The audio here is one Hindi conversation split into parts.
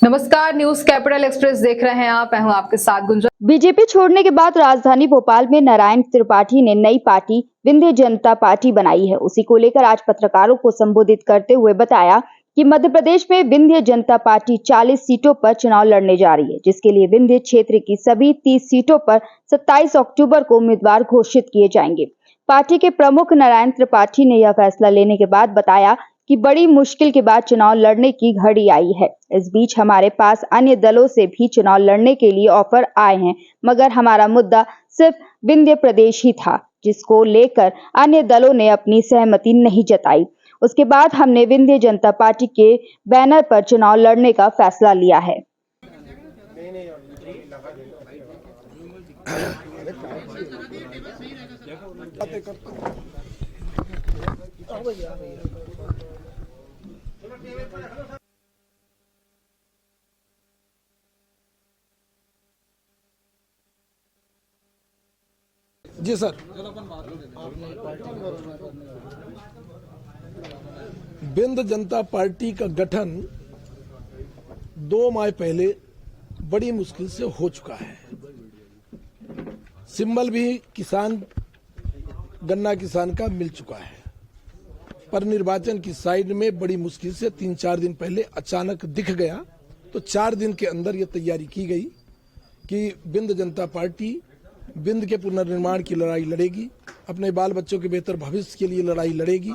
नमस्कार, न्यूज कैपिटल एक्सप्रेस देख रहे हैं आप। मैं हूं आपके साथ गुंजन। बीजेपी छोड़ने के बाद राजधानी भोपाल में नारायण त्रिपाठी ने नई पार्टी विंध्य जनता पार्टी बनाई है। उसी को लेकर आज पत्रकारों को संबोधित करते हुए बताया कि मध्य प्रदेश में विंध्य जनता पार्टी 40 सीटों पर चुनाव लड़ने जा रही है, जिसके लिए विंध्य क्षेत्र की सभी 30 सीटों पर 27 अक्टूबर को उम्मीदवार घोषित किए जाएंगे। पार्टी के प्रमुख नारायण त्रिपाठी ने यह फैसला लेने के बाद बताया कि बड़ी मुश्किल के बाद चुनाव लड़ने की घड़ी आई है। इस बीच हमारे पास अन्य दलों से भी चुनाव लड़ने के लिए ऑफर आए हैं, मगर हमारा मुद्दा सिर्फ विंध्य प्रदेश ही था, जिसको लेकर अन्य दलों ने अपनी सहमति नहीं जताई। उसके बाद हमने विंध्य जनता पार्टी के बैनर पर चुनाव लड़ने का फैसला लिया है। जी सर, विंध्य जनता पार्टी का गठन 2 माह पहले बड़ी मुश्किल से हो चुका है। सिंबल भी गन्ना किसान का मिल चुका है, पर निर्वाचन की साइड में बड़ी मुश्किल से 3-4 दिन पहले अचानक दिख गया। तो 4 दिन के अंदर यह तैयारी की गई कि विंध्य जनता पार्टी विंध्य के पुनर्निर्माण की लड़ाई लड़ेगी, अपने बाल बच्चों के बेहतर भविष्य के लिए लड़ाई लड़ेगी।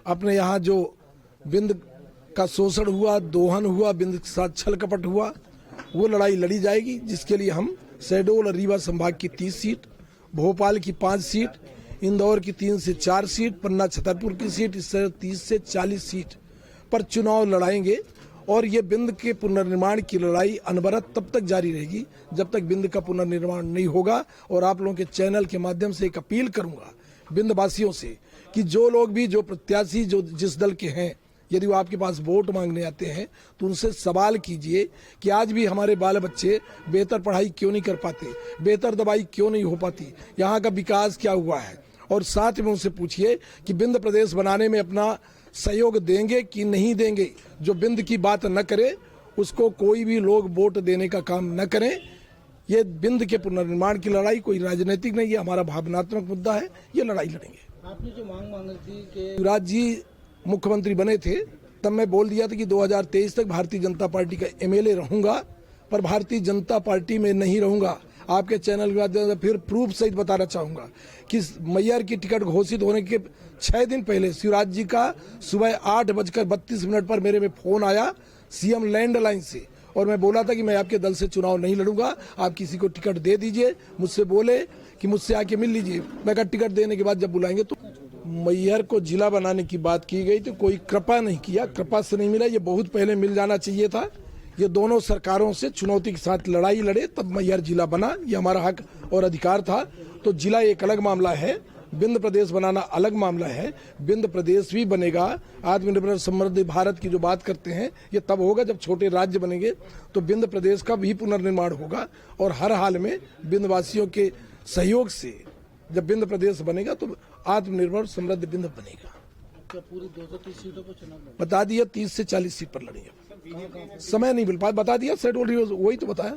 अपने यहाँ जो विंध्य का शोषण हुआ, दोहन हुआ, विंध्य के साथ छल कपट हुआ, वो लड़ाई लड़ी जाएगी, जिसके लिए हम शहडोल और रीवा संभाग की 30 सीट, भोपाल की 5 सीट, इंदौर की 3 से 4 सीट, पन्ना छतरपुर की सीट, इस तरह 30 से 40 सीट पर चुनाव लड़ाएंगे। और ये विंध्य के पुनर्निर्माण की लड़ाई अनवरत तब तक जारी रहेगी जब तक विंध्य का पुनर्निर्माण नहीं होगा। और आप लोगों के चैनल के माध्यम से एक अपील करूंगा विंध्यवासियों से कि जो लोग भी, जो प्रत्याशी जो जिस दल के हैं, यदि वो आपके पास वोट मांगने आते हैं तो उनसे सवाल कीजिए कि आज भी हमारे बाल बच्चे बेहतर पढ़ाई क्यों नहीं कर पाते, बेहतर दवाई क्यों नहीं हो पाती, यहाँ का विकास क्या हुआ है। और साथ में उनसे पूछिए कि विंध्य प्रदेश बनाने में अपना सहयोग देंगे कि नहीं देंगे। जो विंध्य की बात न करे उसको कोई भी लोग वोट देने का काम न करें। ये विंध्य के पुनर्निर्माण की लड़ाई कोई राजनीतिक नहीं है, हमारा भावनात्मक मुद्दा है, ये लड़ाई लड़ेंगे। आपने जो मांग मांगी थी कि शिवराज जी मुख्यमंत्री बने थे, तब मैं बोल दिया था कि 2023 तक भारतीय जनता पार्टी का एमएलए रहूंगा, पर भारतीय जनता पार्टी में नहीं रहूंगा। आपके चैनल के माध्यम से फिर प्रूफ सहित बताना चाहूंगा कि मैयर की टिकट घोषित होने के 6 दिन पहले शिवराज जी का सुबह 8:32 पर मेरे में फोन आया सीएम लैंडलाइन से, और मैं बोला था कि मैं आपके दल से चुनाव नहीं लड़ूंगा, आप किसी को टिकट दे दीजिए। मुझसे बोले कि मुझसे आके मिल लीजिए। मैं कहा टिकट देने के बाद जब बुलाएंगे तो मैयर को जिला बनाने की बात की गई, तो कोई कृपा नहीं किया, कृपा से नहीं मिला। ये बहुत पहले मिल जाना चाहिए था। ये दोनों सरकारों से चुनौती के साथ लड़ाई लड़े, तब मैयर जिला बना। ये हमारा हक और अधिकार था। तो जिला एक अलग मामला है, विंध्य प्रदेश बनाना अलग मामला है। विंध्य प्रदेश भी बनेगा। आत्मनिर्भर समृद्ध भारत की जो बात करते हैं, ये तब होगा जब छोटे राज्य बनेंगे, तो विंध्य प्रदेश का भी पुनर्निर्माण होगा। और हर हाल में विंध्यवासियों के सहयोग से जब विंध्य प्रदेश बनेगा तो आत्मनिर्भर समृद्ध विंध्य बनेगा। पूरी 230 सीटों पर चुनाव बता दिया 30 से 40 सीट पर लड़ेंगे। समय नहीं मिल पाया, बता दिया, शहडोल वही तो बताया।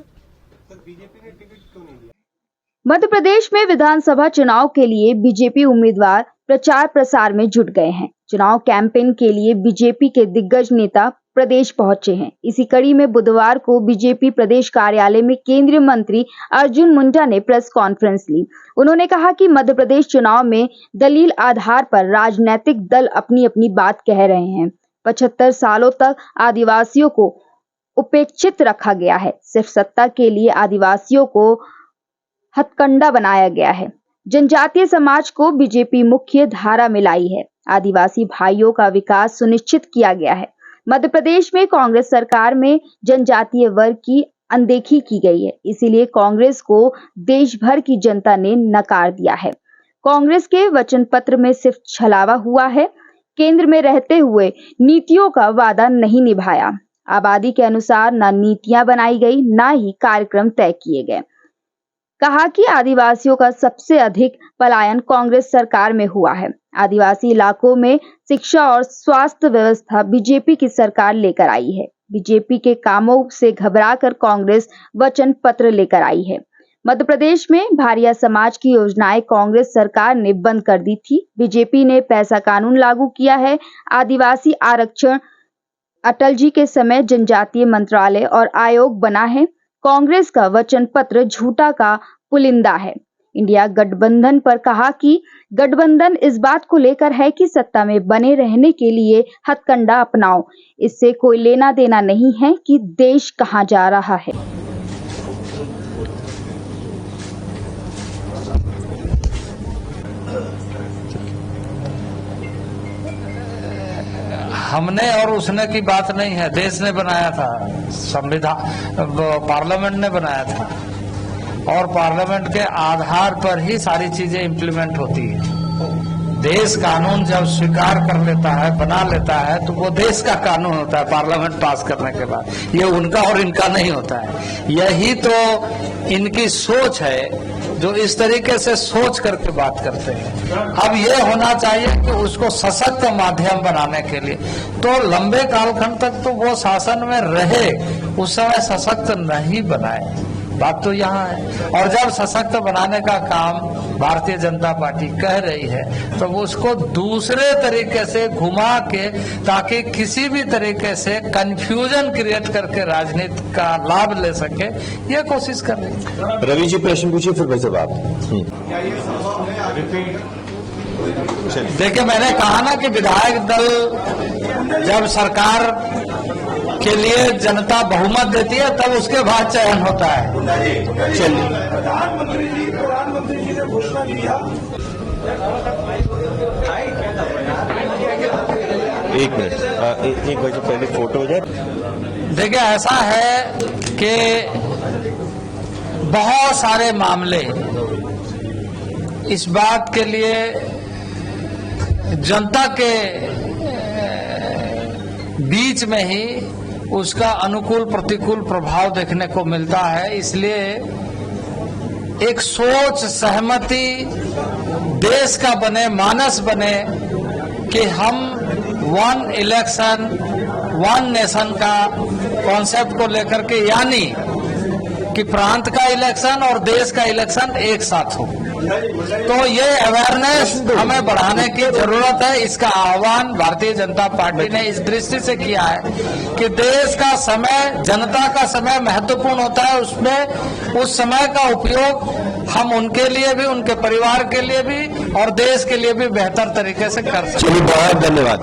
मध्य प्रदेश में विधानसभा चुनाव के लिए बीजेपी उम्मीदवार प्रचार प्रसार में जुट गए हैं। चुनाव कैंपेन के लिए बीजेपी के दिग्गज नेता प्रदेश पहुंचे हैं। इसी कड़ी में बुधवार को बीजेपी प्रदेश कार्यालय में केंद्रीय मंत्री अर्जुन मुंडा ने प्रेस कॉन्फ्रेंस ली। उन्होंने कहा कि मध्य प्रदेश चुनाव में दलील आधार पर राजनीतिक दल अपनी अपनी बात कह रहे हैं। 75 सालों तक आदिवासियों को उपेक्षित रखा गया है। सिर्फ सत्ता के लिए आदिवासियों को हथकंडा बनाया गया है। जनजातीय समाज को बीजेपी मुख्य धारा में लाई है। आदिवासी भाइयों का विकास सुनिश्चित किया गया है। मध्य प्रदेश में कांग्रेस सरकार में जनजातीय वर्ग की अनदेखी की गई है, इसीलिए कांग्रेस को देश भर की जनता ने नकार दिया है। कांग्रेस के वचन पत्र में सिर्फ छलावा हुआ है। केंद्र में रहते हुए नीतियों का वादा नहीं निभाया। आबादी के अनुसार न नीतियां बनाई गई, न ही कार्यक्रम तय किए गए। कहा कि आदिवासियों का सबसे अधिक पलायन कांग्रेस सरकार में हुआ है। आदिवासी इलाकों में शिक्षा और स्वास्थ्य व्यवस्था बीजेपी की सरकार लेकर आई है। बीजेपी के कामों से घबराकर कांग्रेस वचन पत्र लेकर आई है। मध्य प्रदेश में भारिया समाज की योजनाएं कांग्रेस सरकार ने बंद कर दी थी। बीजेपी ने पैसा कानून लागू किया है। आदिवासी आरक्षण अटल जी के समय जनजातीय मंत्रालय और आयोग बना है। कांग्रेस का वचन पत्र झूठा का पुलिंदा है। इंडिया गठबंधन पर कहा कि गठबंधन इस बात को लेकर है कि सत्ता में बने रहने के लिए हथकंडा अपनाओ। इससे कोई लेना देना नहीं है कि देश कहां जा रहा है। हमने और उसने की बात नहीं है। देश ने बनाया था, संविधान पार्लियामेंट ने बनाया था और पार्लियामेंट के आधार पर ही सारी चीजें इम्प्लीमेंट होती है। देश कानून जब स्वीकार कर लेता है, बना लेता है, तो वो देश का कानून होता है पार्लियामेंट पास करने के बाद। ये उनका और इनका नहीं होता है। यही तो इनकी सोच है, जो इस तरीके से सोच करके बात करते हैं। अब ये होना चाहिए कि उसको सशक्त माध्यम बनाने के लिए तो लंबे कालखंड तक तो वो शासन में रहे, उस समय सशक्त नहीं बनाए। बात तो यहाँ है। और जब सशक्त बनाने का काम भारतीय जनता पार्टी कह रही है, तो उसको दूसरे तरीके से घुमा के, ताकि किसी भी तरीके से कंफ्यूजन क्रिएट करके राजनीति का लाभ ले सके, ये कोशिश कर रही है। रवि जी प्रश्न पूछिए, फिर भाई साहब आप। देखिए, मैंने कहा ना कि विधायक दल जब सरकार के लिए जनता बहुमत देती है, तब उसके बाद चयन होता है। चलिए, प्रधानमंत्री जी ने घोषणा किया। एक मिनट, एक भाई साहब पहले फोटो हो जाए। देखिए, ऐसा है कि बहुत सारे मामले इस बात के लिए जनता के बीच में ही उसका अनुकूल प्रतिकूल प्रभाव देखने को मिलता है। इसलिए एक सोच, सहमति देश का बने, मानस बने कि हम वन इलेक्शन वन नेशन का कॉन्सेप्ट को लेकर के, यानी कि प्रांत का इलेक्शन और देश का इलेक्शन एक साथ हो। तो ये अवेयरनेस हमें बढ़ाने की जरूरत है। इसका आह्वान भारतीय जनता पार्टी ने इस दृष्टि से किया है कि देश का समय, जनता का समय महत्वपूर्ण होता है। उसमें उस समय का उपयोग हम उनके लिए भी, उनके परिवार के लिए भी और देश के लिए भी बेहतर तरीके से कर सकते हैं। चलिए, बहुत धन्यवाद।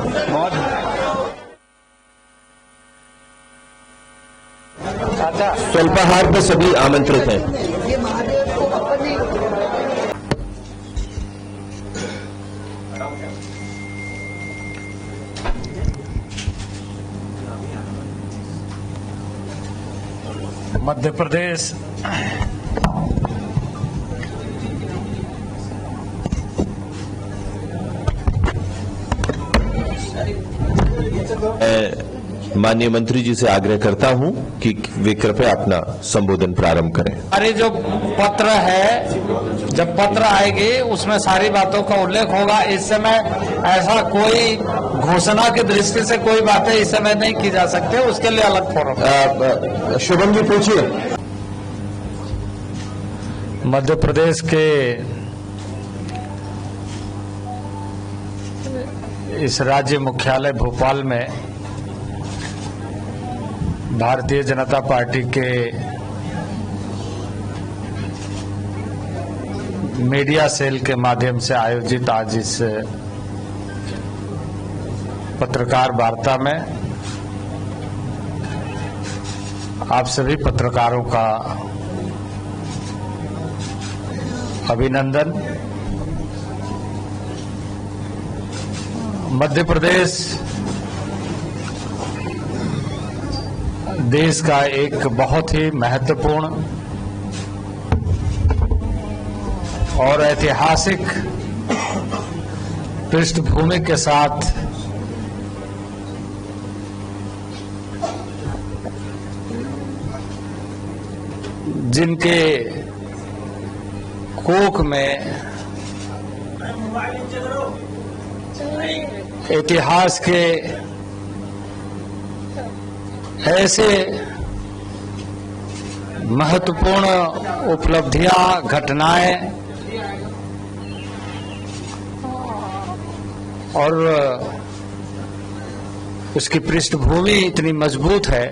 स्वल्पाहार पर सभी आमंत्रित हैं। मध्य प्रदेश माननीय मंत्री जी से आग्रह करता हूं कि वे कृपया अपना संबोधन प्रारंभ करें। अरे जो पत्र है, जब पत्र आएगी उसमें सारी बातों का उल्लेख होगा। इस समय ऐसा कोई घोषणा की दृष्टि से कोई बातें इस समय नहीं की जा सकती, उसके लिए अलग फोरम। शुभम जी पूछिए। मध्य प्रदेश के इस राज्य मुख्यालय भोपाल में भारतीय जनता पार्टी के मीडिया सेल के माध्यम से आयोजित आज इस पत्रकार वार्ता में आप सभी पत्रकारों का अभिनंदन। मध्य प्रदेश देश का एक बहुत ही महत्वपूर्ण और ऐतिहासिक पृष्ठभूमि के साथ जिनके कोख में इतिहास के ऐसे महत्वपूर्ण उपलब्धियां, घटनाएं और उसकी पृष्ठभूमि इतनी मजबूत है,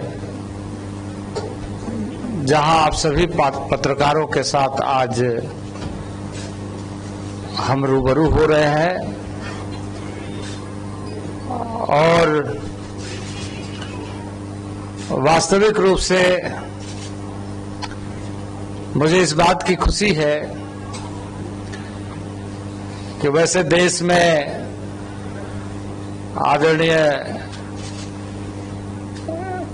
जहां आप सभी पत्रकारों के साथ आज हम रूबरू हो रहे हैं। और वास्तविक रूप से मुझे इस बात की खुशी है कि वैसे देश में आदरणीय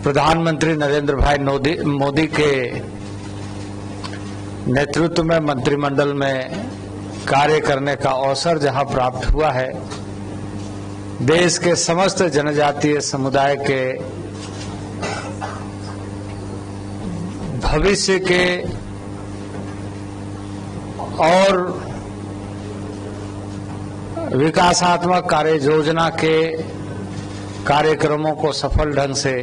प्रधानमंत्री नरेंद्र भाई मोदी के नेतृत्व में मंत्रिमंडल में कार्य करने का अवसर जहां प्राप्त हुआ है, देश के समस्त जनजातीय समुदाय के भविष्य के और विकासात्मक कार्य योजना के कार्यक्रमों को सफल ढंग से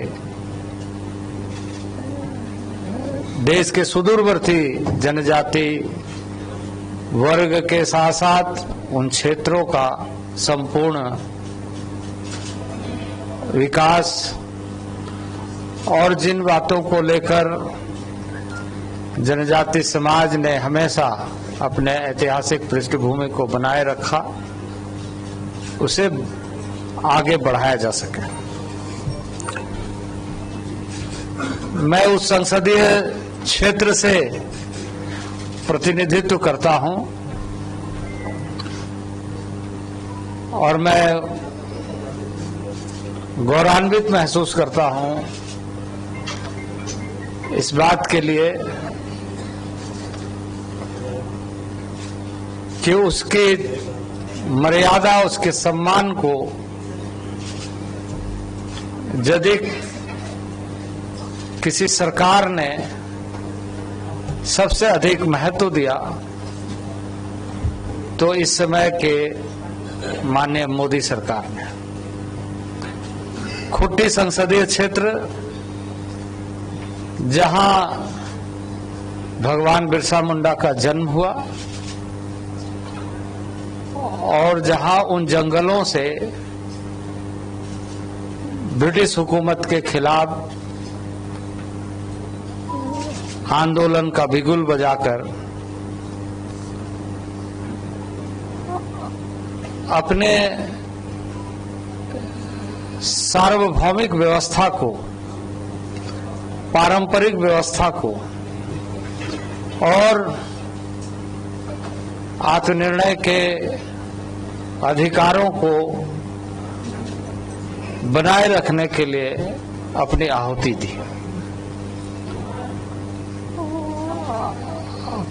देश के सुदूरवर्ती जनजाति वर्ग के साथ साथ उन क्षेत्रों का संपूर्ण विकास और जिन बातों को लेकर जनजाति समाज ने हमेशा अपने ऐतिहासिक पृष्ठभूमि को बनाए रखा, उसे आगे बढ़ाया जा सके। मैं उस संसदीय क्षेत्र से प्रतिनिधित्व करता हूं और मैं गौरवान्वित महसूस करता हूं इस बात के लिए कि उसकी मर्यादा, उसके सम्मान को यदि किसी सरकार ने सबसे अधिक महत्व दिया तो इस समय के माननीय मोदी सरकार ने। खुट्टी संसदीय क्षेत्र, जहां भगवान बिरसा मुंडा का जन्म हुआ और जहां उन जंगलों से ब्रिटिश हुकूमत के खिलाफ आंदोलन का बिगुल बजाकर अपने सार्वभौमिक व्यवस्था को, पारंपरिक व्यवस्था को और आत्मनिर्णय के अधिकारों को बनाए रखने के लिए अपनी आहुति दी।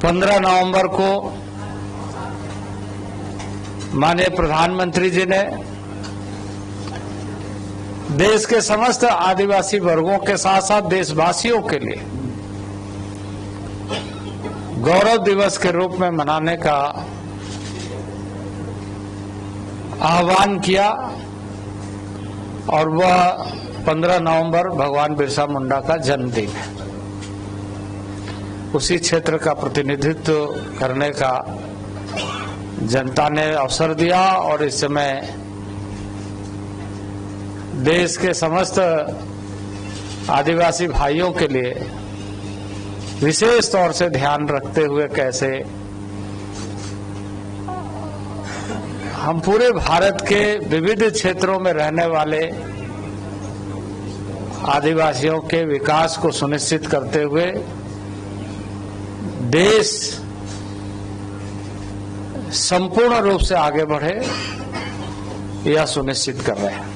15 नवंबर को माननीय प्रधानमंत्री जी ने देश के समस्त आदिवासी वर्गों के साथ साथ देशवासियों के लिए गौरव दिवस के रूप में मनाने का आह्वान किया और वह 15 नवंबर भगवान बिरसा मुंडा का जन्मदिन है। उसी क्षेत्र का प्रतिनिधित्व करने का जनता ने अवसर दिया और इस समय देश के समस्त आदिवासी भाइयों के लिए विशेष तौर से ध्यान रखते हुए कैसे हम पूरे भारत के विविध क्षेत्रों में रहने वाले आदिवासियों के विकास को सुनिश्चित करते हुए देश संपूर्ण रूप से आगे बढ़े, यह सुनिश्चित कर रहे हैं।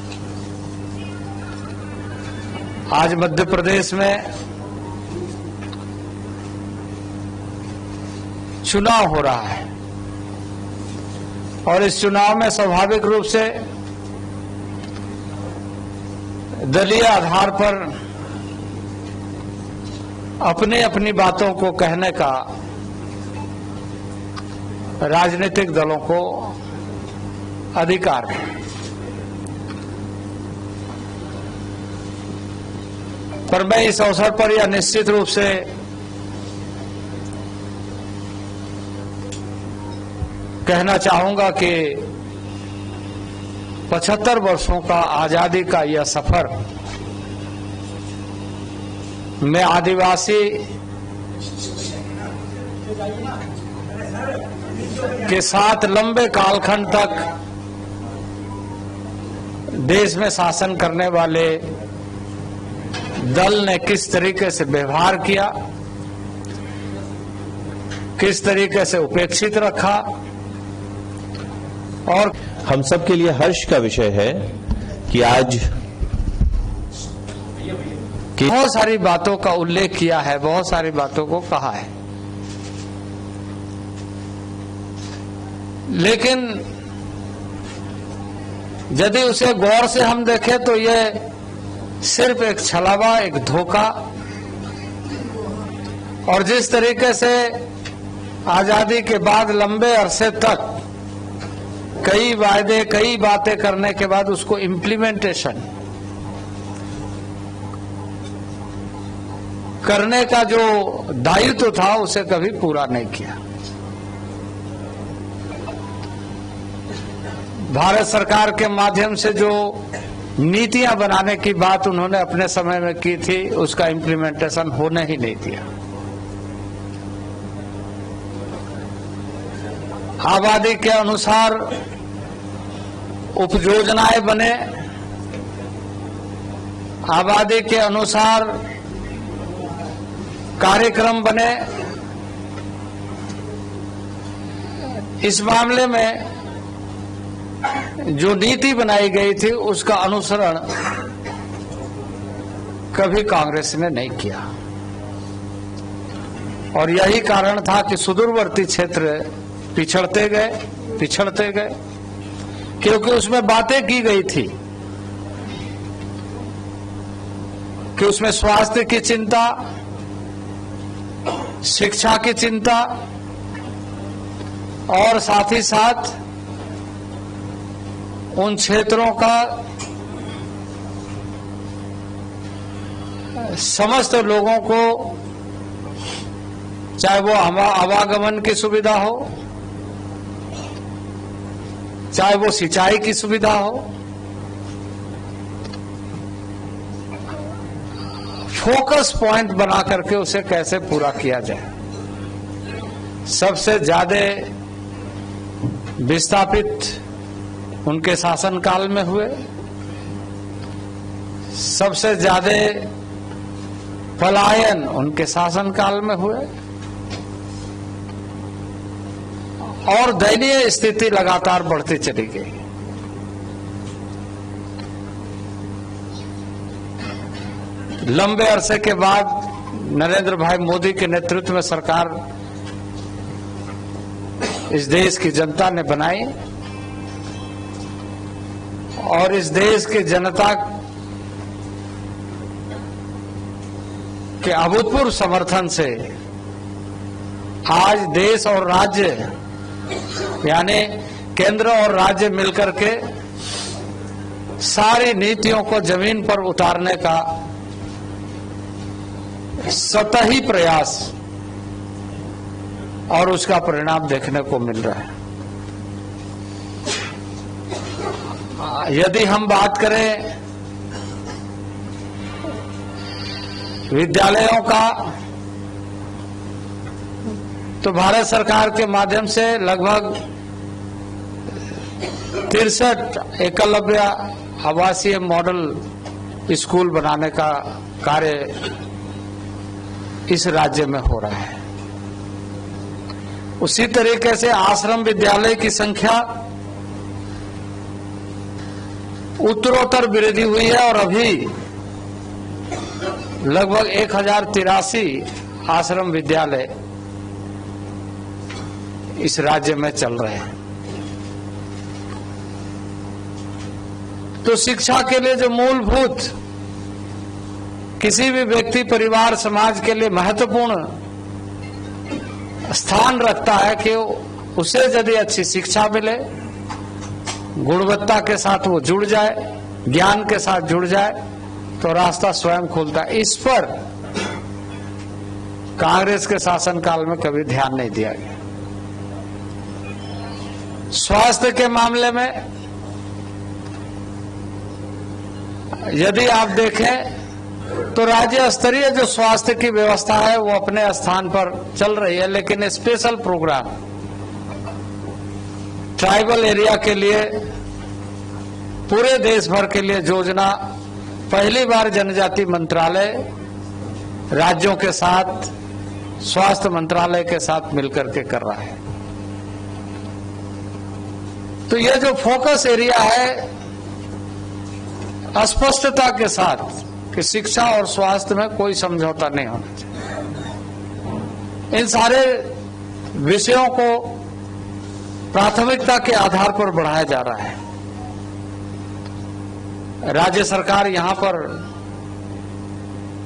आज मध्य प्रदेश में चुनाव हो रहा है और इस चुनाव में स्वाभाविक रूप से दलीय आधार पर अपनी अपनी बातों को कहने का राजनीतिक दलों को अधिकार है। पर मैं इस अवसर पर यह निश्चित रूप से कहना चाहूंगा कि 75 वर्षों का आजादी का यह सफर में आदिवासी के साथ लंबे कालखंड तक देश में शासन करने वाले दल ने किस तरीके से व्यवहार किया, किस तरीके से उपेक्षित रखा, और हम सब के लिए हर्ष का विषय है कि आज बहुत सारी बातों का उल्लेख किया है, बहुत सारी बातों को कहा है, लेकिन यदि उसे गौर से हम देखें तो यह सिर्फ एक छलावा, एक धोखा, और जिस तरीके से आजादी के बाद लंबे अरसे तक कई वायदे, कई बातें करने के बाद उसको इम्प्लीमेंटेशन करने का जो दायित्व था उसे कभी पूरा नहीं किया। भारत सरकार के माध्यम से जो नीतियां बनाने की बात उन्होंने अपने समय में की थी, उसका इम्प्लीमेंटेशन होने ही नहीं दिया। आबादी के अनुसार उपयोजनाएं बने, आबादी के अनुसार कार्यक्रम बने। इस मामले में जो नीति बनाई गई थी उसका अनुसरण कभी कांग्रेस ने नहीं किया, और यही कारण था कि सुदूरवर्ती क्षेत्र पिछड़ते गए, क्योंकि उसमें बातें की गई थी कि उसमें स्वास्थ्य की चिंता, शिक्षा की चिंता, और साथ ही साथ उन क्षेत्रों का समस्त लोगों को, चाहे वो आवागमन की सुविधा हो, चाहे वो सिंचाई की सुविधा हो, फोकस पॉइंट बना करके उसे कैसे पूरा किया जाए। सबसे ज्यादा विस्थापित उनके शासनकाल में हुए, सबसे ज्यादा पलायन उनके शासनकाल में हुए, और दयनीय स्थिति लगातार बढ़ती चली गई। लंबे अरसे के बाद नरेंद्र भाई मोदी के नेतृत्व में सरकार इस देश की जनता ने बनाई, और इस देश की जनता के अभूतपूर्व समर्थन से आज देश और राज्य, यानी केंद्र और राज्य मिलकर के सारी नीतियों को जमीन पर उतारने का सतही प्रयास और उसका परिणाम देखने को मिल रहा है। यदि हम बात करें विद्यालयों का, तो भारत सरकार के माध्यम से लगभग 63 एकलव्य आवासीय मॉडल स्कूल बनाने का कार्य इस राज्य में हो रहा है। उसी तरीके से आश्रम विद्यालय की संख्या उत्तरोत्तर वृद्धि हुई है, और अभी लगभग 1083 आश्रम विद्यालय इस राज्य में चल रहे हैं। तो शिक्षा के लिए जो मूलभूत किसी भी व्यक्ति, परिवार, समाज के लिए महत्वपूर्ण स्थान रखता है कि उसे यदि अच्छी शिक्षा मिले, गुणवत्ता के साथ वो जुड़ जाए, ज्ञान के साथ जुड़ जाए, तो रास्ता स्वयं खुलता है। इस पर कांग्रेस के शासनकाल में कभी ध्यान नहीं दिया गया। स्वास्थ्य के मामले में यदि आप देखें तो राज्य स्तरीय जो स्वास्थ्य की व्यवस्था है वो अपने स्थान पर चल रही है, लेकिन स्पेशल प्रोग्राम ट्राइबल एरिया के लिए, पूरे देश भर के लिए योजना पहली बार जनजाति मंत्रालय राज्यों के साथ, स्वास्थ्य मंत्रालय के साथ मिलकर के कर रहा है। तो यह जो फोकस एरिया है, स्पष्टता के साथ कि शिक्षा और स्वास्थ्य में कोई समझौता नहीं होना चाहिए। इन सारे विषयों को प्राथमिकता के आधार पर बढ़ाया जा रहा है। राज्य सरकार यहां पर,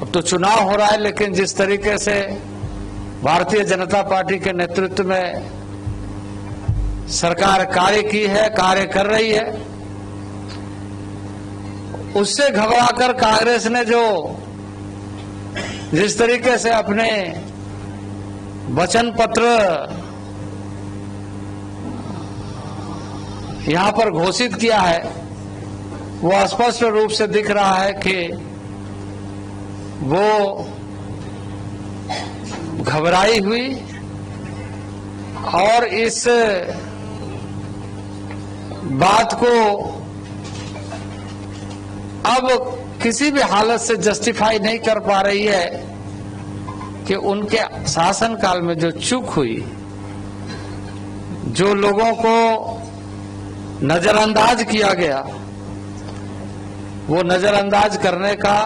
अब तो चुनाव हो रहा है, लेकिन जिस तरीके से भारतीय जनता पार्टी के नेतृत्व में सरकार कार्य की है, कार्य कर रही है, उससे घबराकर कांग्रेस ने जो जिस तरीके से अपने वचन पत्र यहां पर घोषित किया है, वो स्पष्ट रूप से दिख रहा है कि वो घबराई हुई और इस बात को अब किसी भी हालत से जस्टिफाई नहीं कर पा रही है कि उनके शासनकाल में जो चूक हुई, जो लोगों को नजरअंदाज किया गया, वो नजरअंदाज करने का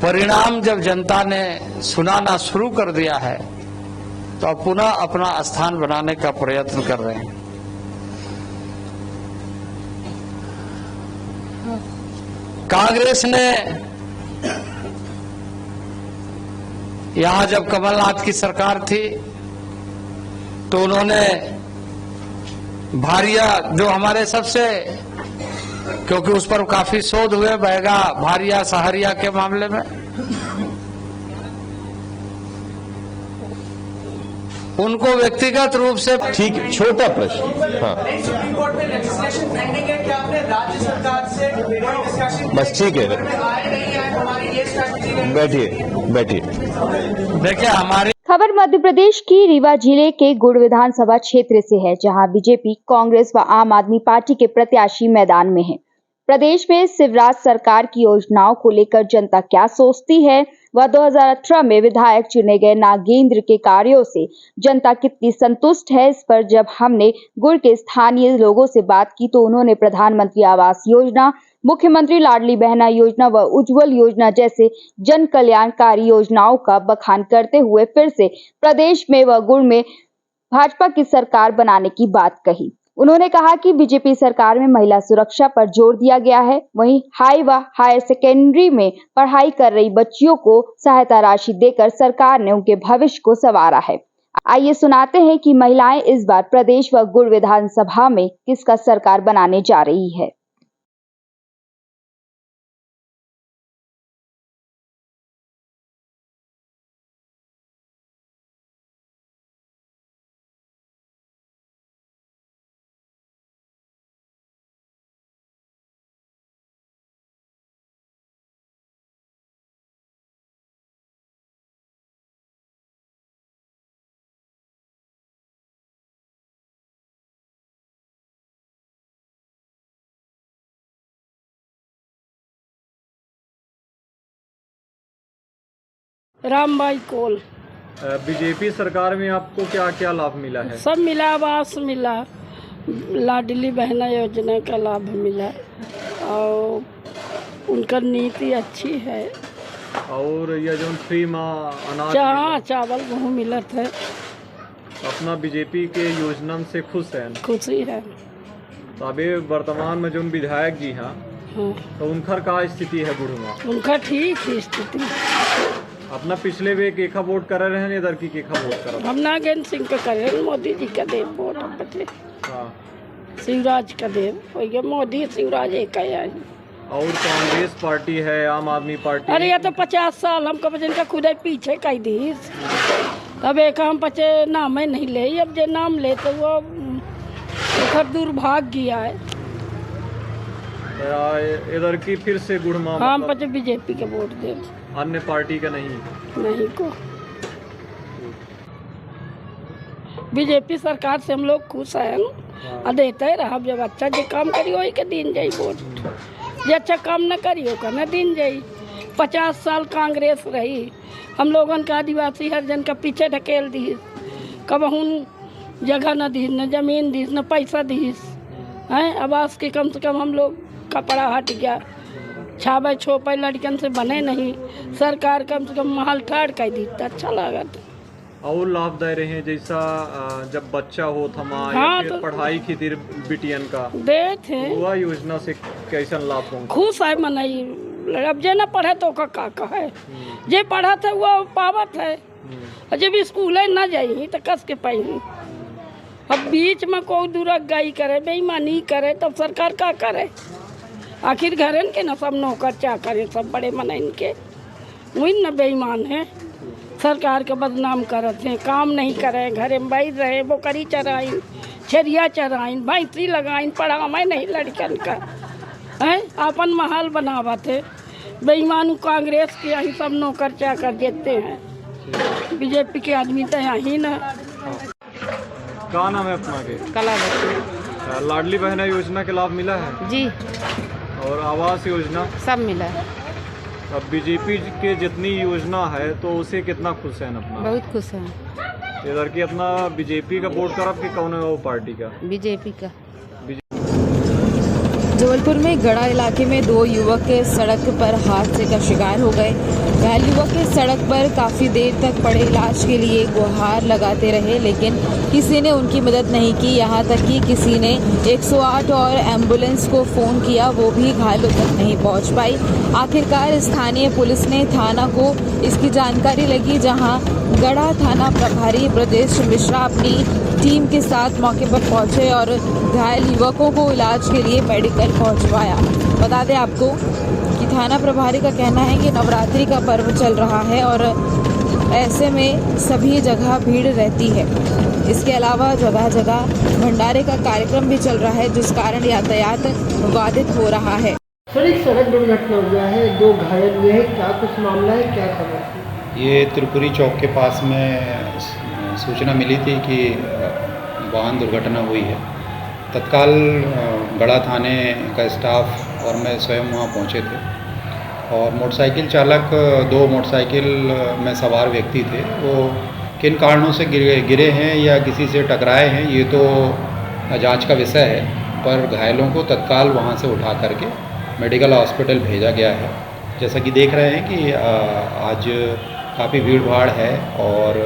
परिणाम जब जनता ने सुनाना शुरू कर दिया है, तो अब पुनः अपना स्थान बनाने का प्रयत्न कर रहे हैं। कांग्रेस ने यहां जब कमलनाथ की सरकार थी तो उन्होंने भारिया, जो हमारे सबसे, क्योंकि उस पर काफी शोध हुए बैगा भारिया सहारिया के मामले में, उनको व्यक्तिगत रूप से, ठीक, छोटा प्रश्न। हाँ, सुप्रीम कोर्ट में लेजिस्लेशन पेंडिंग है, क्या आपने राज्य सरकार से डिस्कशन? बस ठीक है, आए नहीं आए, हमारी ये स्ट्रैटेजी। बैठिए। देखिए हमारे खबर मध्य प्रदेश की रीवा जिले के गुड़ विधानसभा क्षेत्र से है, जहां बीजेपी, कांग्रेस व आम आदमी पार्टी के प्रत्याशी मैदान में हैं। प्रदेश में शिवराज सरकार की योजनाओं को लेकर जनता क्या सोचती है व 2018 में विधायक चुने गए नागेंद्र के कार्यों से जनता कितनी संतुष्ट है, इस पर जब हमने गुड़ के स्थानीय लोगों से बात की तो उन्होंने प्रधानमंत्री आवास योजना, मुख्यमंत्री लाडली बहना योजना व उज्जवल योजना जैसे जन कल्याणकारी योजनाओं का बखान करते हुए फिर से प्रदेश में व गुड़ में भाजपा की सरकार बनाने की बात कही। उन्होंने कहा कि बीजेपी सरकार में महिला सुरक्षा पर जोर दिया गया है, वहीं हाई व हायर सेकेंडरी में पढ़ाई कर रही बच्चियों को सहायता राशि देकर सरकार ने उनके भविष्य को संवारा है। आइए सुनाते हैं कि महिलाएं इस बार प्रदेश व गुड़ विधानसभा में किसका सरकार बनाने जा रही है। रामबाई कोल। बीजेपी सरकार में आपको क्या क्या लाभ मिला है? सब मिला, आवास मिला, लाडली बहना योजना का लाभ मिला और उनका नीति अच्छी है। और ये जो फ्री माँ अनाज चावल गेहूँ मिलत है। अपना बीजेपी के योजना से खुश है? खुशी है। तो अभी वर्तमान में जो विधायक जी हैं, तो उनका का स्थिति है गुड़मा? उनका ठीक है स्थिति। अपना पिछले वे केखा वोट कर रहे हैं, इधर की केखा वोट कर? हम नागेंद्र सिंह का कर रहे हैं, मोदी जी का देव वोट बदले। शिवराज का देव, मोदी शिवराज एक आया है। और कांग्रेस पार्टी है, आम आदमी पार्टी। अरे ये तो 50 साल हमको बचन का खुद पीछे कही दी। तब एक हम पचे नाम ही नहीं ले, अब जो नाम ले तो वो दुर्भाग्य गया है। इधर की फिर से गुड़मा हम पचे बीजेपी के वोट दे, अन्य पार्टी का नहीं को। बीजेपी सरकार से हम लोग खुश हैं और देते रहा। जब अच्छा जो काम करी वही के दिन जाई वोट, जो अच्छा काम न करी हो न दिन जाई। 50 साल कांग्रेस रही, हम लोगन का आदिवासी हर जन का पीछे ढकेल दी। कब हम जगह न दी, न जमीन दी, न पैसा दी हैं। आवास के कम से कम हम लोग कपड़ा हट गया, छावे छोपे लड़कन से बने नहीं। सरकार कम से कम महल ठाड़ कर दी तो अच्छा लगा। और लाभ दे रहे हैं, जैसा जब बच्चा हो थमा या फिर पढ़ाई की तिर बिटियन का दे थे। वह योजना से कैसा लाभ पहुँचा? खुश है मनाई। अब जे न पढ़े तो का है, जे पढ़ा था वो पावत है। और जब स्कूल न जाई तो कस के पाई। अब बीच में कोई दुर्गई करे, बेईमानी करे, तब सरकार का करे? आखिर घरन के न सब नौकर चाकर सब बड़े मना इनके वही न बेईमान है। सरकार के बदनाम करते हैं, काम नहीं करें, घरे में बैठ रहे, बोकरी चराइन, छेरिया चराइन, भैंसी लगाइन, पढ़ावे नहीं लड़कन का है। अपन महल बनावते बेईमान कांग्रेस के यही सब नौकर चाकर देते हैं। बीजेपी के आदमी तो यही न। क्या नाम है अपना के? कला लाडली बहना योजना के लाभ मिला है जी, और आवास योजना सब मिला है। अब बीजेपी के जितनी योजना है तो उसे कितना खुश है अपना? बहुत खुश हैं। इधर की अपना बीजेपी का वोट करब कि कौन है वो पार्टी का? बीजेपी का। जबलपुर में गड़ा इलाके में 2 युवक सड़क पर हादसे का शिकार हो गए। घायल युवक सड़क पर काफी देर तक पड़े इलाज के लिए गुहार लगाते रहे, लेकिन किसी ने उनकी मदद नहीं की। यहां तक कि किसी ने 108 और एम्बुलेंस को फोन किया, वो भी घायलों तक नहीं पहुंच पाई। आखिरकार स्थानीय पुलिस ने थाना को इसकी जानकारी लगी, जहां गड़ा थाना प्रभारी ब्रजेश मिश्रा अपनी टीम के साथ मौके पर पहुंचे और घायल युवकों को इलाज के लिए मेडिकल पहुंचवाया। बता दें आपको कि थाना प्रभारी का कहना है कि नवरात्रि का पर्व चल रहा है और ऐसे में सभी जगह भीड़ रहती है। इसके अलावा जगह जगह भंडारे का कार्यक्रम भी चल रहा है, जिस कारण यातायात बाधित हो रहा है। सर, एक सड़क दुर्घटना हुआ है, 2 घायल हुए हैं, क्या कुछ मामला है, क्या खबर? ये त्रिपुरी चौक के पास में सूचना मिली थी कि वाहन दुर्घटना हुई है। तत्काल गड़ा थाने का स्टाफ और मैं स्वयं वहाँ पहुँचे थे और मोटरसाइकिल चालक 2 मोटरसाइकिल में सवार व्यक्ति थे, वो किन कारणों से गिरे हैं या किसी से टकराए हैं ये तो जांच का विषय है, पर घायलों को तत्काल वहाँ से उठा करके मेडिकल हॉस्पिटल भेजा गया है। जैसा कि देख रहे हैं कि आज काफ़ी भीड़ भाड़ है और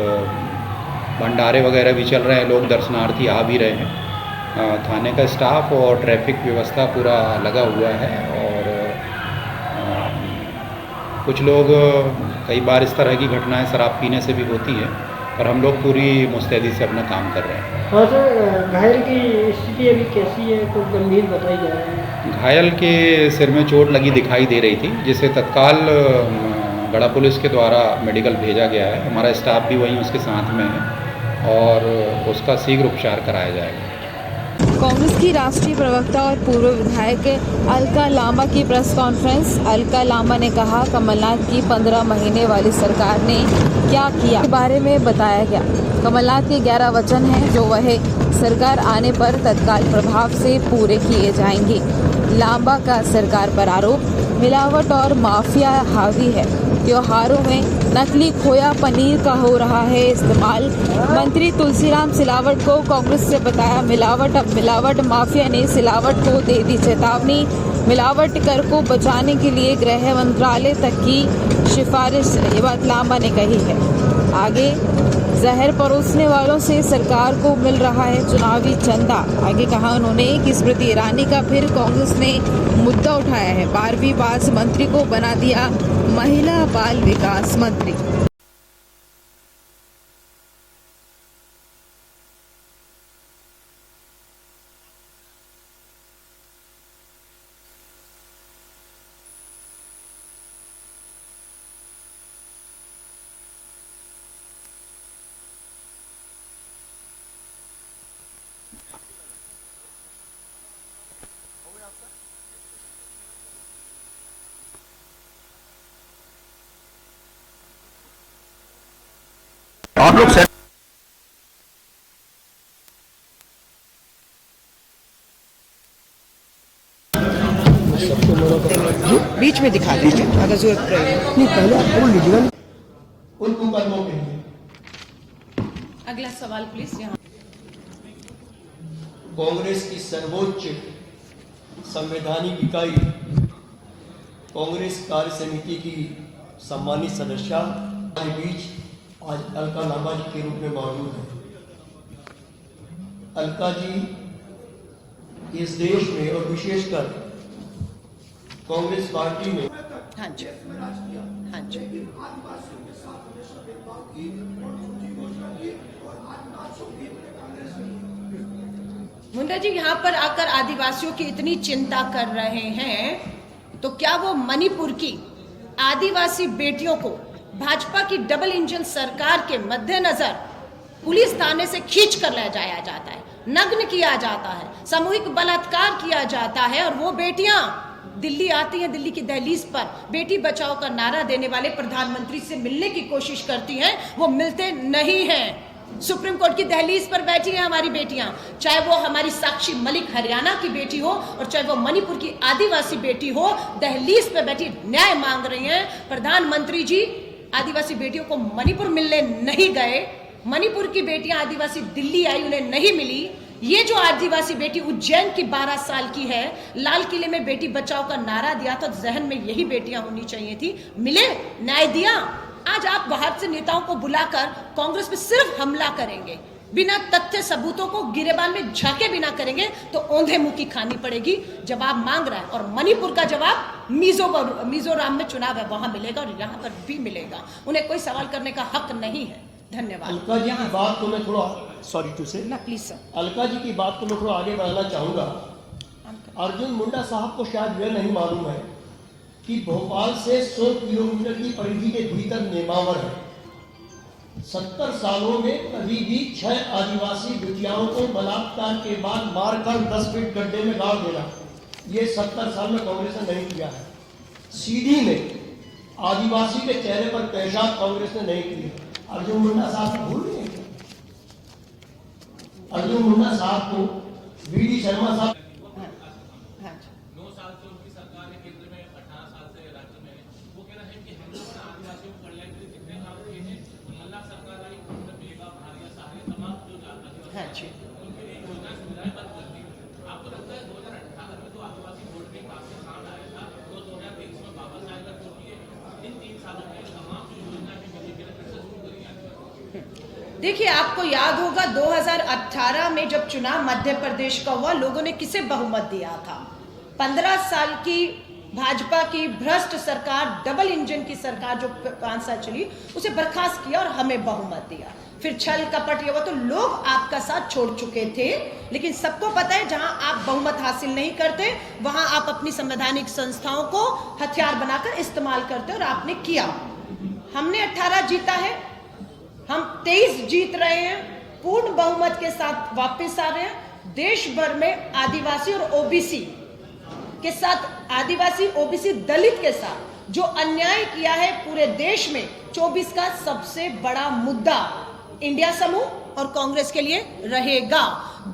भंडारे वगैरह भी चल रहे हैं, लोग दर्शनार्थी आ भी रहे हैं। थाने का स्टाफ और ट्रैफिक व्यवस्था पूरा लगा हुआ है और कुछ लोग कई बार इस तरह की घटनाएं शराब पीने से भी होती है, पर हम लोग पूरी मुस्तैदी से अपना काम कर रहे हैं। हाँ सर, घायल की स्थिति अभी कैसी है? तो गंभीर बताई जा रही है। घायल के सिर में चोट लगी दिखाई दे रही थी, जिसे तत्काल गड़ा पुलिस के द्वारा मेडिकल भेजा गया है। हमारा स्टाफ भी वहीं उसके साथ में है और उसका शीघ्र उपचार कराया जाएगा। कांग्रेस की राष्ट्रीय प्रवक्ता और पूर्व विधायक अलका लांबा की प्रेस कॉन्फ्रेंस। अलका लांबा ने कहा, कमलनाथ की 15 महीने वाली सरकार ने क्या किया के बारे में बताया गया। कमलनाथ के 11 वचन हैं जो वह सरकार आने पर तत्काल प्रभाव से पूरे किए जाएंगे। लांबा का सरकार पर आरोप, मिलावट और माफिया हावी है। त्योहारों में नकली खोया पनीर का हो रहा है इस्तेमाल। मंत्री तुलसीराम सिलावट को कांग्रेस से बताया मिलावट। अब मिलावट माफिया ने सिलावट को दे दी चेतावनी। मिलावट कर को बचाने के लिए गृह मंत्रालय तक की सिफारिश, ये बात लांबा ने कही है। आगे, जहर परोसने वालों से सरकार को मिल रहा है चुनावी चंदा। आगे कहा उन्होंने कि स्मृति ईरानी का फिर कांग्रेस ने मुद्दा उठाया है। 12वीं पास मंत्री को बना दिया महिला बाल विकास मंत्री। आप लोग बीच में दिखा दीजिए अगर जरूरत पड़े। उन मुकदमों के लिए अगला सवाल प्लीज यहाँ। कांग्रेस की सर्वोच्च संवैधानिक इकाई कांग्रेस कार्य समिति की सम्मानित सदस्य हमारे बीच आज अलका लांबा जी के रूप में मौजूद है। अलका जी इस देश में और विशेषकर कांग्रेस पार्टी में हाँ जी हाँ जी मुंडा जी यहाँ पर आकर आदिवासियों की इतनी चिंता कर रहे हैं तो क्या वो मणिपुर की आदिवासी बेटियों को भाजपा की डबल इंजन सरकार के मद्देनजर पुलिस थाने से खींच कर ले जाया जाता है, नग्न किया जाता है, सामूहिक बलात्कार किया जाता है और वो बेटियां दिल्ली आती हैं, दिल्ली की दहलीज पर बेटी बचाओ का नारा देने वाले प्रधानमंत्री से मिलने की कोशिश करती हैं, वो मिलते नहीं हैं। सुप्रीम कोर्ट की दहलीज पर बैठी हैं हमारी बेटियां, चाहे वो हमारी साक्षी मलिक हरियाणा की बेटी हो और चाहे वो मणिपुर की आदिवासी बेटी हो, दहलीज पर बैठी न्याय मांग रही हैं। प्रधानमंत्री जी आदिवासी बेटियों को मणिपुर मिलने नहीं गए, मणिपुर की बेटियां आदिवासी दिल्ली आई, उन्हें नहीं मिली। ये जो आदिवासी बेटी उज्जैन की 12 साल की है, लाल किले में बेटी बचाओ का नारा दिया तो जहन में यही बेटियां होनी चाहिए थी, मिले, न्याय दिया। आज आप बाहर से नेताओं को बुलाकर कांग्रेस पे सिर्फ हमला करेंगे, बिना तथ्य सबूतों को गिरेबान में झाके बिना करेंगे तो औंधे मुंह की खानी पड़ेगी। जवाब मांग रहा है और मणिपुर का जवाब मिजोरम में चुनाव है, वहां मिलेगा और यहाँ पर भी मिलेगा। उन्हें कोई सवाल करने का हक नहीं है। धन्यवाद। अलका जी की बात को मैं थोड़ा सॉरी टू से ना प्लीज सर, अलका जी की बात को मैं थोड़ा आगे बढ़ाना चाहूंगा। अर्जुन मुंडा साहब को शायद यह नहीं मालूम है कि भोपाल से 100 किलोमीटर की परिधि के भीतर नेमावर है। 70 सालों में कभी भी 6 आदिवासी बिटियाओं को बलात्कार के बाद मारकर 10 फीट गड्ढे में गाड़ देना, ये 70 साल में कांग्रेस ने नहीं किया है। सीधी में आदिवासी के चेहरे पर पेशाब कांग्रेस ने नहीं किया। अर्जुन मुंडा साहब को भूल गए, अर्जुन मुंडा साहब को वीडी शर्मा साहब देखिए, आपको याद होगा 2018 में जब चुनाव मध्य प्रदेश का हुआ, लोगों ने किसे बहुमत दिया था? 15 साल की भाजपा की भ्रष्ट सरकार, डबल इंजन की सरकार जो 5 साल चली, उसे बर्खास्त किया और हमें बहुमत दिया। फिर छल कपट ये हुआ तो लोग आपका साथ छोड़ चुके थे, लेकिन सबको पता है जहां आप बहुमत हासिल नहीं करते वहां आप अपनी संवैधानिक संस्थाओं को हथियार बनाकर इस्तेमाल करते और आपने किया। हमने 18 जीता है, हम 23 जीत रहे हैं, पूर्ण बहुमत के साथ वापस आ रहे हैं। देश भर में आदिवासी और ओबीसी के साथ, आदिवासी ओबीसी दलित के साथ जो अन्याय किया है पूरे देश में, 24 का सबसे बड़ा मुद्दा इंडिया समूह और कांग्रेस के लिए रहेगा।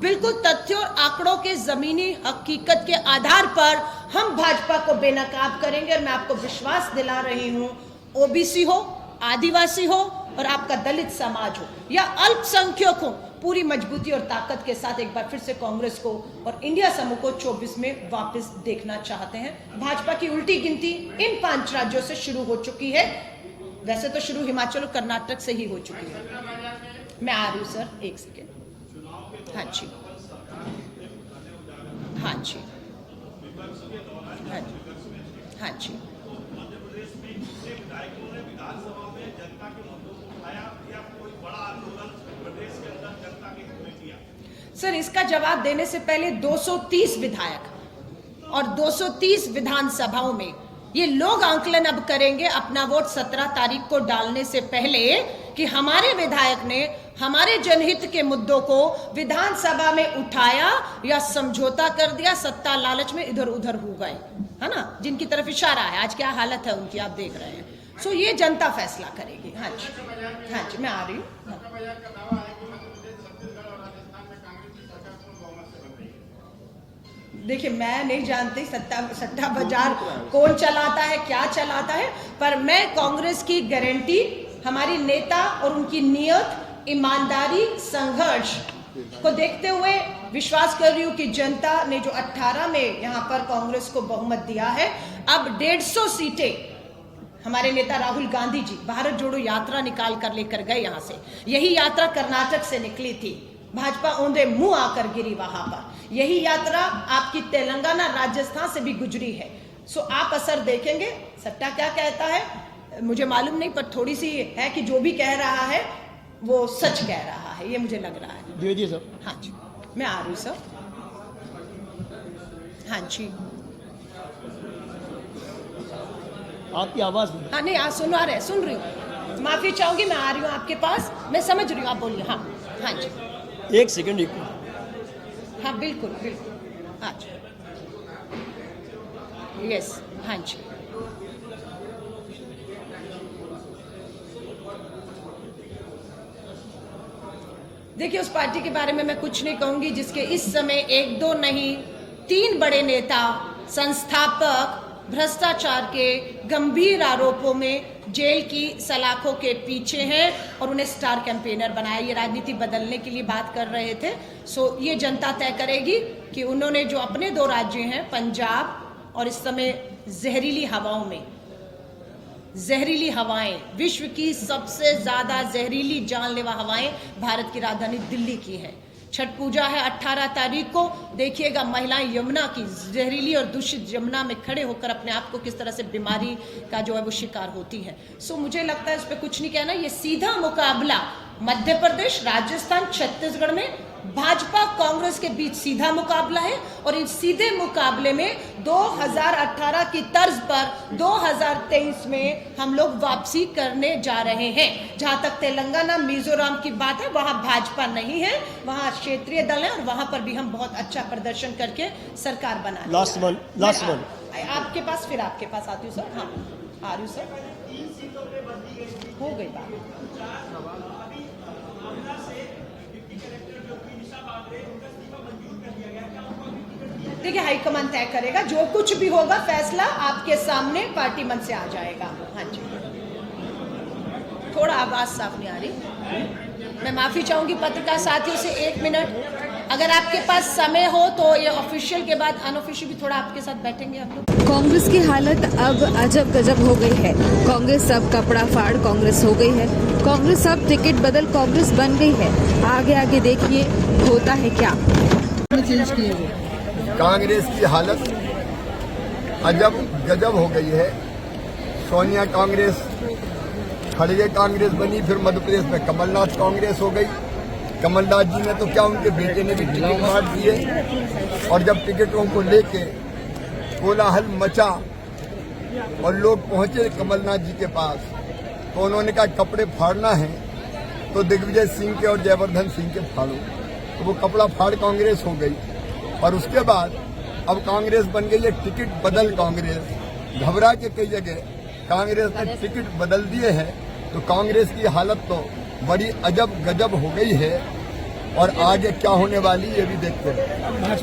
बिल्कुल तथ्यों और आंकड़ों के जमीनी हकीकत के आधार पर हम भाजपा को बेनकाब करेंगे और मैं आपको विश्वास दिला रही हूं, ओबीसी हो, आदिवासी हो और आपका दलित समाज हो या अल्पसंख्यक हो, पूरी मजबूती और ताकत के साथ एक बार फिर से कांग्रेस को और इंडिया समूह को 24 में वापस देखना चाहते हैं। भाजपा की उल्टी गिनती इन 5 राज्यों से शुरू हो चुकी है, वैसे तो शुरू हिमाचल और कर्नाटक से ही हो चुकी है। मैं आ रही हूँ सर, एक सेकेंड। हाँ जी, हाँ जी, हाँ जी, हाँ जी। सर, इसका जवाब देने से पहले 230 विधायक और 230 विधानसभाओं में ये लोग आंकलन अब करेंगे अपना वोट 17 तारीख को डालने से पहले कि हमारे विधायक ने हमारे जनहित के मुद्दों को विधानसभा में उठाया या समझौता कर दिया, सत्ता लालच में इधर उधर हो गए, है ना, जिनकी तरफ इशारा है। आज क्या हालत है उनकी आप देख रहे हैं। सो ये जनता फैसला करेगी। हाँ जी, हाँ जी, मैं आ रही हूँ। देखिए, मैं नहीं जानती सट्टा बाजार कौन चलाता है, क्या चलाता है, पर मैं कांग्रेस की गारंटी, हमारी नेता और उनकी नियत, ईमानदारी, संघर्ष को देखते हुए विश्वास कर रही हूँ कि जनता ने जो 18 में यहाँ पर कांग्रेस को बहुमत दिया है, अब 150 सीटें हमारे नेता राहुल गांधी जी भारत जोड़ो यात्रा निकाल कर लेकर गए यहाँ से। यही यात्रा कर्नाटक से निकली थी, भाजपा औंधे मुंह आकर गिरी वहां पर। यही यात्रा आपकी तेलंगाना, राजस्थान से भी गुजरी है। सो आप असर देखेंगे। सट्टा क्या कहता है मुझे मालूम नहीं, पर थोड़ी सी है कि जो भी कह रहा है वो सच कह रहा है, ये मुझे लग रहा है। द्विवेदी सर। हाँ जी, मैं आ रही हूँ सर। हाँ जी, आपकी आवाज नहीं। हाँ नहीं, आज सुन रही हूँ। माफी चाहूंगी, मैं आ रही हूँ आपके पास, मैं समझ रही हूँ, आप बोलिए। हाँ हाँ जी, एक सेकंड। हाँ बिल्कुल बिल्कुल, हाँ जी, यस, हाँ जी। देखिए, उस पार्टी के बारे में मैं कुछ नहीं कहूंगी जिसके इस समय 1-2 नहीं 3 बड़े नेता, संस्थापक भ्रष्टाचार के गंभीर आरोपों में जेल की सलाखों के पीछे हैं और उन्हें स्टार कैंपेनर बनाया। ये राजनीति बदलने के लिए बात कर रहे थे। सो ये जनता तय करेगी कि उन्होंने जो अपने 2 राज्य हैं, पंजाब और इस समय जहरीली हवाओं में, जहरीली हवाएं, विश्व की सबसे ज्यादा जहरीली जानलेवा हवाएं भारत की राजधानी दिल्ली की है। छठ पूजा है 18 तारीख को, देखिएगा महिलाएं यमुना की जहरीली और दूषित यमुना में खड़े होकर अपने आप को किस तरह से बीमारी का जो है वो शिकार होती है। सो मुझे लगता है इस पर कुछ नहीं कहना। ये सीधा मुकाबला मध्य प्रदेश, राजस्थान, छत्तीसगढ़ में भाजपा कांग्रेस के बीच सीधा मुकाबला है और इस सीधे मुकाबले में 2018 की तर्ज पर 2023 में हम लोग वापसी करने जा रहे हैं। जहां तक तेलंगाना, मिजोरम की बात है, वहां भाजपा नहीं है, वहां क्षेत्रीय दल है और वहां पर भी हम बहुत अच्छा प्रदर्शन करके सरकार बना। लास्ट वन आपके पास, फिर आपके पास आती हूँ सर। हाँ आ रही हूँ सर, हो गई बात। देखिए, हाईकमान तय करेगा, जो कुछ भी होगा फैसला आपके सामने पार्टी मंच से आ जाएगा। हाँ जी, थोड़ा आवाज साफ नहीं आ रही, मैं माफी चाहूंगी पत्रकार साथियों से। 1 मिनट अगर आपके पास समय हो तो ये ऑफिशियल के बाद अनऑफिशियल भी थोड़ा आपके साथ बैठेंगे आप लोग। कांग्रेस की हालत अब अजब गजब हो गई है। कांग्रेस अब कपड़ा फाड़ कांग्रेस हो गई है। कांग्रेस अब टिकट बदल कांग्रेस बन गई है। आगे आगे देखिए होता है क्या। कांग्रेस की हालत अजब गजब हो गई है। सोनिया कांग्रेस, खड़गे कांग्रेस बनी, फिर मध्य प्रदेश में कमलनाथ कांग्रेस हो गई। कमलनाथ जी ने तो क्या, उनके बेटे ने भी टिकट बांट दिए और जब टिकटों को लेके कोलाहल मचा और लोग पहुंचे कमलनाथ जी के पास तो उन्होंने कहा कपड़े फाड़ना है तो दिग्विजय सिंह के और जयवर्धन सिंह के फाड़ो, तो वो कपड़ा फाड़ कांग्रेस हो गई। और उसके बाद अब कांग्रेस बन गई है टिकट बदल कांग्रेस। घबरा के कई जगह कांग्रेस ने टिकट बदल दिए हैं, तो कांग्रेस की हालत तो बड़ी अजब गजब हो गई है और आगे क्या होने वाली ये भी देखते हैं।